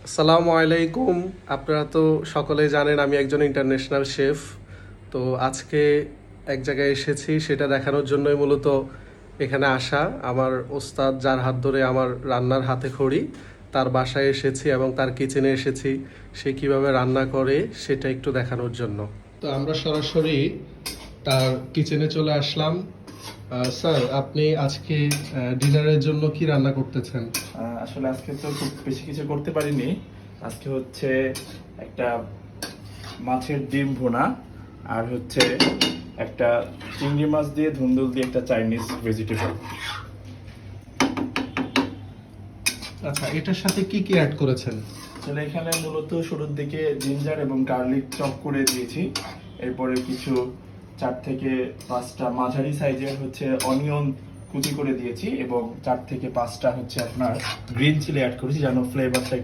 আসসালামু আলাইকুম। আপনারা তো সকলেই জানেন আমি একজন ইন্টারন্যাশনাল শেফ। তো আজকে এক জায়গায় এসেছি, সেটা দেখানোর জন্যই মূলত এখানে আসা। আমার ওস্তাদ, যার হাত ধরে আমার রান্নার হাতে খড়ি, তার বাসায় এসেছি এবং তার কিচেনে এসেছি। সে কিভাবে রান্না করে সেটা একটু দেখানোর জন্য। তো আমরা সরাসরি তার কিচেনে চলে আসলাম। স্যার, আপনি আজকে ডিনারের জন্য কি রান্না করতেছেন? আসলে আজকে তো খুব বেশি কিছু করতে পারিনি। আজকে হচ্ছে একটা মাছের ডিম ভুনা, আর হচ্ছে একটা চিংড়ি মাছ দিয়ে ধুন্দুল দিয়ে একটা চাইনিজ ভেজিটেবল। আচ্ছা, এটার সাথে কি কি অ্যাড করেছেন? আসলে এখানে মূলত শুরুর দিকে জিঞ্জার এবং গার্লিক চপ করে দিয়েছি। এরপরে কিছু 4 থেকে 5টা মাঝারি সাইজের হচ্ছে অনিয়ন কুচি করে দিয়েছি এবং 4 থেকে 5টা হচ্ছে আপনার গ্রিন চিলি অ্যাড করেছি যেন ফ্লেভারটা